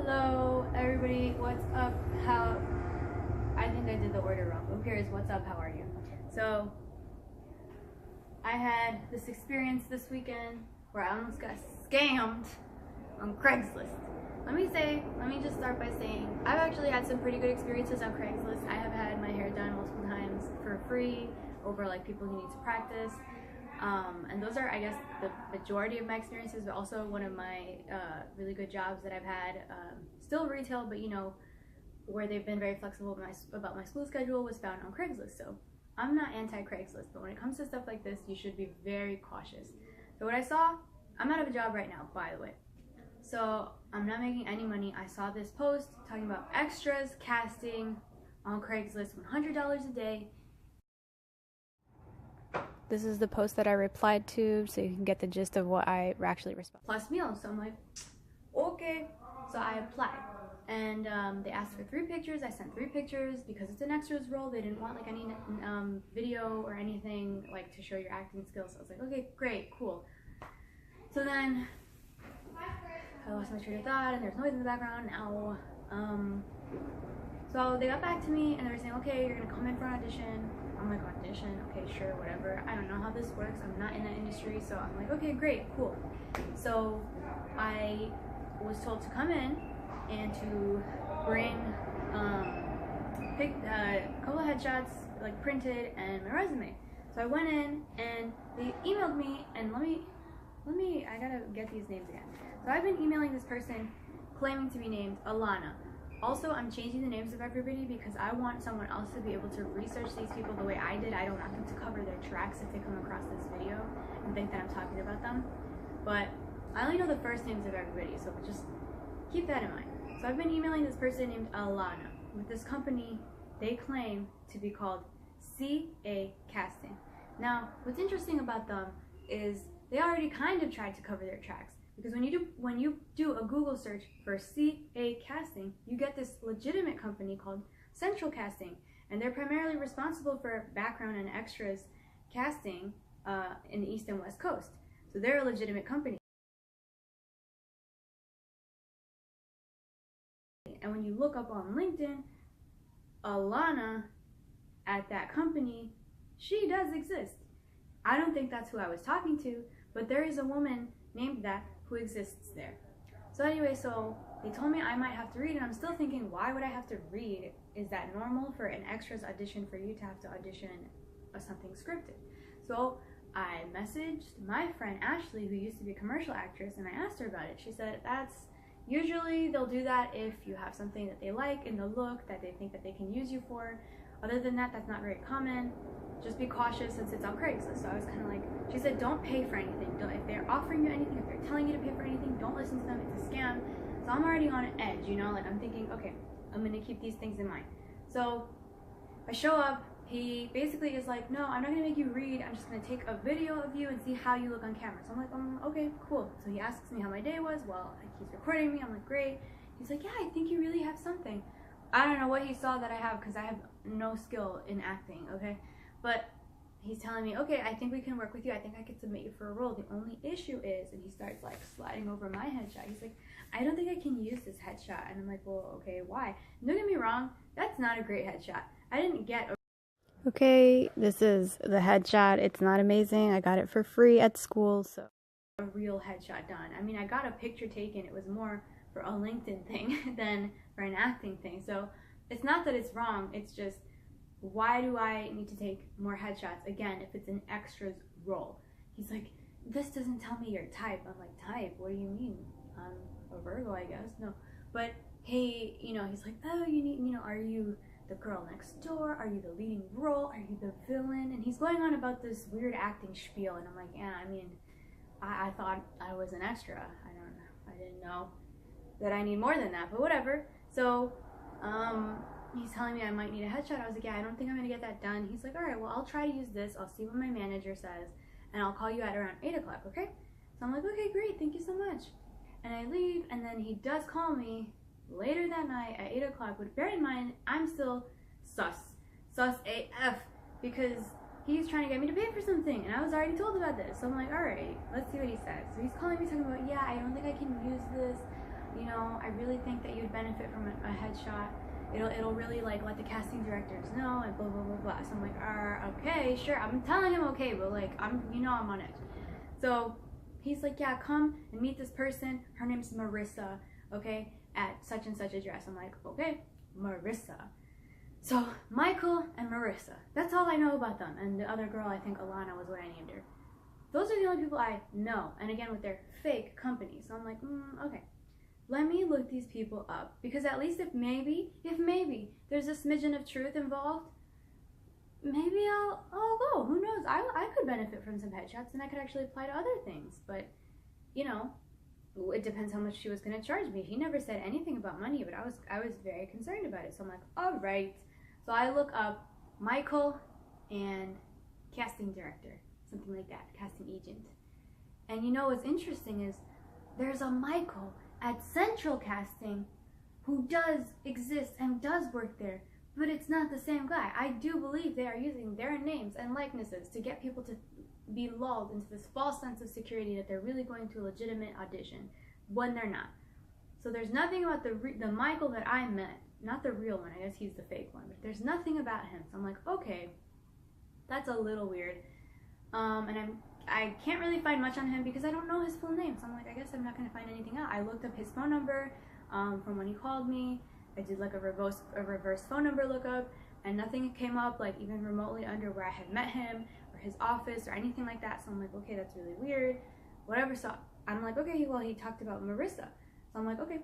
Hello everybody, what's up? I think I did the order wrong. Who cares? What's up? How are you? So I had this experience this weekend where I almost got scammed on Craigslist. Let me just start by saying I've actually had some pretty good experiences on Craigslist. I have had my hair done multiple times for free over like people who need to practice. And those are, I guess, the majority of my experiences, but also one of my really good jobs that I've had, still retail, but you know, where they've been very flexible about my school schedule was found on Craigslist. So I'm not anti-Craigslist, but when it comes to stuff like this, you should be very cautious. So what I saw, I'm out of a job right now, by the way. So I'm not making any money. I saw this post talking about extras casting on Craigslist, $100 a day. This is the post that I replied to, so you can get the gist of what I actually responded. Plus meals. So I'm like, okay. So I applied, and they asked for 3 pictures. I sent 3 pictures because it's an extras role. They didn't want like any video or anything like to show your acting skills. So I was like, okay, great, cool. So then I lost my train of thought, and there's noise in the background now. So they got back to me, and they were saying, okay, you're gonna come in for an audition. I'm like, audition? Okay, sure, whatever. I don't know how this works. I'm not in that industry, so I'm like, okay, great, cool. So I was told to come in and to bring a couple of headshots, like printed, and my resume. So I went in, and they emailed me, and let me, I gotta get these names again. So I've been emailing this person claiming to be named Alana. Also, I'm changing the names of everybody because I want someone else to be able to research these people the way I did. I don't want them to cover their tracks if they come across this video and think that I'm talking about them. But I only know the first names of everybody, so just keep that in mind. So I've been emailing this person named Alana with this company they claim to be called CA Casting. Now, what's interesting about them is they already kind of tried to cover their tracks. Because when you do a Google search for CA Casting, you get this legitimate company called Central Casting, and they're primarily responsible for background and extras casting in the East and West Coast. So they're a legitimate company. And when you look up on LinkedIn, Alana at that company, she does exist. I don't think that's who I was talking to, but there is a woman named that who exists there. So anyway, so they told me I might have to read, and I'm still thinking, why would I have to read? Is that normal for an extras audition for you to have to audition something scripted? So I messaged my friend Ashley, who used to be a commercial actress, and I asked her about it. She said usually they'll do that if you have something that they like in the look that they think that they can use you for. Other than that, that's not very common. Just be cautious since it's on Craigslist. So I was kind of like, she said, don't pay for anything. If they're offering you anything, if they're telling you to pay for anything, don't listen to them. It's a scam. So I'm already on an edge, you know, like I'm thinking, okay, I'm gonna keep these things in mind. So I show up. He basically is like, no, I'm not gonna make you read. I'm just gonna take a video of you and see how you look on camera. So I'm like, okay, cool. So he asks me how my day was. Well, he's recording me. I'm like, great. He's like, yeah, I think you really have something. I don't know what he saw that I have because I have no skill in acting, okay? But he's telling me, okay, I think we can work with you. I think I could submit you for a role. The only issue is, and he starts like sliding over my headshot. He's like, I don't think I can use this headshot. And I'm like, well, okay, why? Don't get me wrong, that's not a great headshot. I didn't get a... Okay, this is the headshot. It's not amazing. I got it for free at school, so... a real headshot done. I mean, I got a picture taken. It was more for a LinkedIn thing than for an acting thing. So it's not that it's wrong. It's just, why do I need to take more headshots again if it's an extras role? He's like, this doesn't tell me your type. I'm like, type? What do you mean? I'm a Virgo, I guess. No. But hey, you know, he's like, oh, you need, you know, are you the girl next door? Are you the leading role? Are you the villain? And he's going on about this weird acting spiel, and I'm like, yeah, I mean, I thought I was an extra. I didn't know that I need more than that, but whatever. So he's telling me I might need a headshot. I was like, yeah, I don't think I'm gonna get that done. He's like, all right, well, I'll try to use this. I'll see what my manager says, and I'll call you at around 8 o'clock, okay? So I'm like, okay, great, thank you so much. And I leave, and then he does call me later that night at 8 o'clock, but bear in mind, I'm still sus AF, because he's trying to get me to pay for something, and I was already told about this. So I'm like, all right, let's see what he says. So he's calling me talking about, yeah, I don't think I can use this. you know, I really think that you'd benefit from a headshot. It'll really like let the casting directors know and blah blah blah blah. So I'm like, okay, sure. I'm telling him okay, but like I'm on it. So he's like, yeah, come and meet this person. Her name's Marissa, okay, at such and such address. I'm like, okay, Marissa. So Michael and Marissa. That's all I know about them. And the other girl, I think Alana was what I named her. Those are the only people I know. And again, with their fake companies. So I'm like, okay. Let me look these people up, because at least if maybe there's a smidgen of truth involved, maybe I'll go. Who knows? I could benefit from some headshots, and I could actually apply to other things. But you know, it depends how much she was gonna charge me. He never said anything about money, but I was very concerned about it. So I'm like, all right. So I look up Michael and casting director, something like that, casting agent. And you know what's interesting is there's a Michael at Central Casting who does exist and does work there, but it's not the same guy. I do believe they are using their names and likenesses to get people to be lulled into this false sense of security that they're really going to a legitimate audition when they're not. So there's nothing about the Michael that I met, not the real one, I guess he's the fake one, but there's nothing about him. So I'm like, okay, that's a little weird. And I can't really find much on him because I don't know his full name. So I'm like, I guess I'm not going to find anything out. I looked up his phone number from when he called me. I did like a reverse phone number lookup, and nothing came up like even remotely under where I had met him or his office or anything like that. So I'm like, okay, that's really weird. Whatever. So I'm like, okay, well, he talked about Marissa. So I'm like, okay.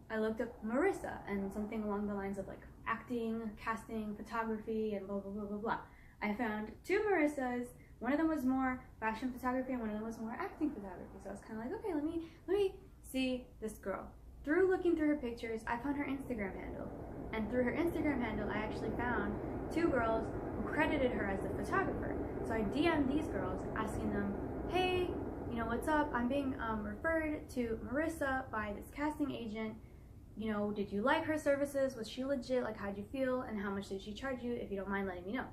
I looked up Marissa and something along the lines of like acting, casting, photography, and blah, blah, blah, blah, blah. I found 2 Marissas. One of them was more fashion photography and one of them was more acting photography. So I was kind of like, okay, let me see this girl. Through looking through her pictures, I found her Instagram handle. And through her Instagram handle, I actually found 2 girls who credited her as the photographer. So I DM'd these girls asking them, hey, you know, what's up? I'm being referred to Marissa by this casting agent. You know, did you like her services? Was she legit? Like, how'd you feel? And how much did she charge you? If you don't mind letting me know.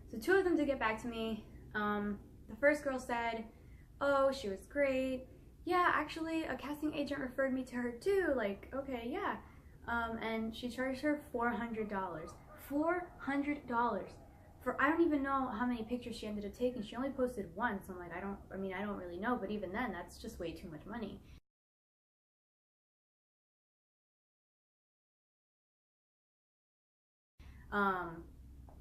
So 2 of them did get back to me. The first girl said, oh, she was great. Yeah, actually, a casting agent referred me to her too. Like, okay, yeah. And she charged her $400. $400 for, I don't even know how many pictures she ended up taking. She only posted one, so I'm like, I don't really know, but even then, that's just way too much money.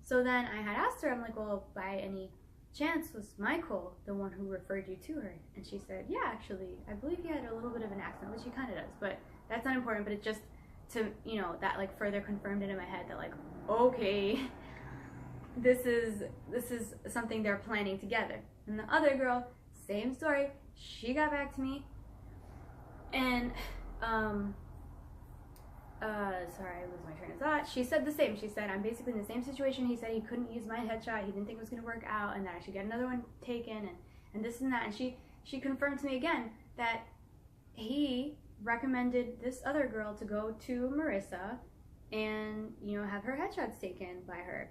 So then I had asked her, I'm like, well, by any chance was Michael the one who referred you to her? And she said, yeah, actually, I believe he had a little bit of an accent, which he kind of does, but that's not important. But it just, to, you know, that like further confirmed it in my head that like, okay, this is something they're planning together. And the other girl, same story, she got back to me, and sorry, I lose my train of thought. She said the same. She said, I'm basically in the same situation. He said he couldn't use my headshot. He didn't think it was going to work out, and that I should get another one taken, and this and that. And she confirmed to me again that he recommended this other girl to go to Marissa and, you know, have her headshots taken by her.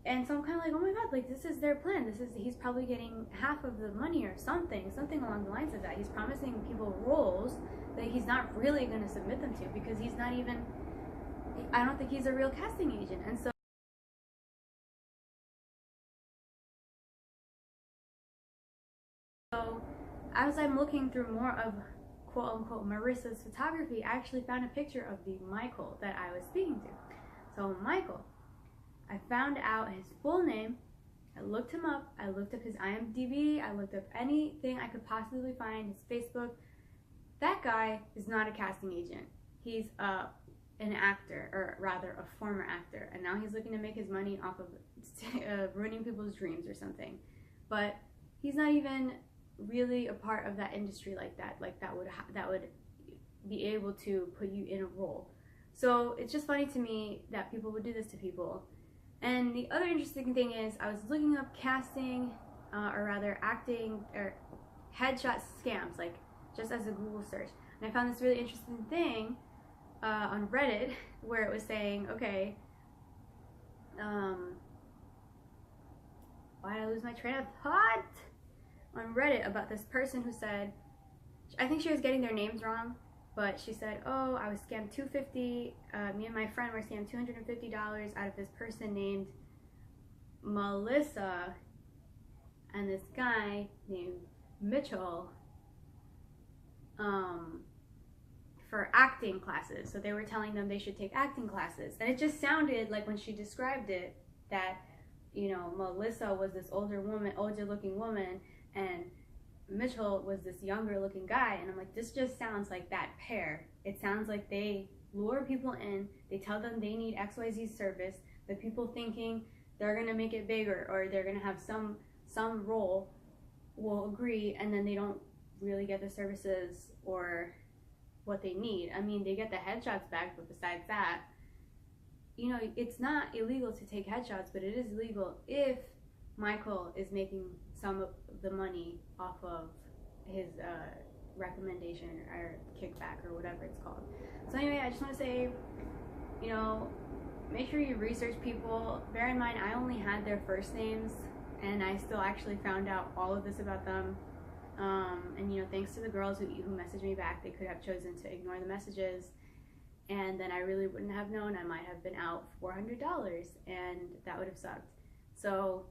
And so I'm kind of like, oh my god, like, this is their plan. He's probably getting half of the money or something along the lines of that. He's promising people roles that he's not really going to submit them to, because he's not even, I don't think he's a real casting agent. And so as I'm looking through more of quote unquote Marissa's photography, I actually found a picture of the Michael that I was speaking to. So Michael, I found out his full name. I looked him up. I looked up his IMDb. I looked up anything I could possibly find, his Facebook. That guy is not a casting agent. He's an actor, or rather a former actor, and now he's looking to make his money off of ruining people's dreams or something. But he's not even really a part of that industry like that. Like that would be able to put you in a role. So it's just funny to me that people would do this to people. And the other interesting thing is, I was looking up casting, or rather acting, or headshot scams, like just as a Google search. And I found this really interesting thing on Reddit where it was saying, okay, why did I lose my train of thought? On Reddit about this person who said, I think she was getting their names wrong, But she said, oh, I was scammed $250. Me and my friend were scammed $250 out of this person named Melissa and this guy named Mitchell for acting classes. So they were telling them they should take acting classes. And it just sounded like when she described it that, you know, Melissa was this older looking woman, and Mitchell was this younger looking guy. And I'm like, this just sounds like that pair. It sounds like they lure people in, they tell them they need XYZ service, the people thinking they're gonna make it bigger or they're gonna have some role will agree, and then they don't really get the services or what they need. I mean, they get the headshots back, but besides that, you know, it's not illegal to take headshots, but it is illegal if Michael is making some of the money off of his recommendation or kickback or whatever it's called. So anyway, I just want to say, you know, make sure you research people. Bear in mind, I only had their first names, and I still actually found out all of this about them. And, you know, thanks to the girls who messaged me back, they could have chosen to ignore the messages, and then I really wouldn't have known. I might have been out $400, and that would have sucked. So,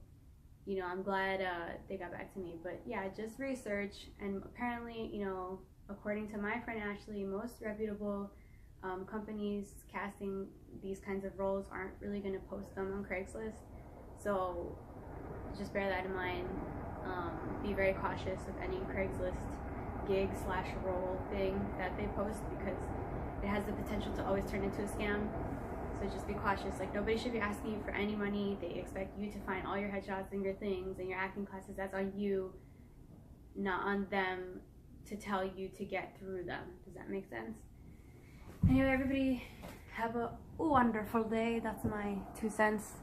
you know, I'm glad they got back to me. But yeah, just research. And apparently, you know, according to my friend Ashley, most reputable companies casting these kinds of roles aren't really going to post them on Craigslist. So just bear that in mind. Be very cautious of any Craigslist gig/role thing that they post, because it has the potential to always turn into a scam. So just be cautious. Like, nobody should be asking you for any money. They expect you to find all your headshots and your things and your acting classes. That's on you, not on them to tell you to get through them. Does that make sense? Anyway, everybody have a wonderful day. That's my 2 cents.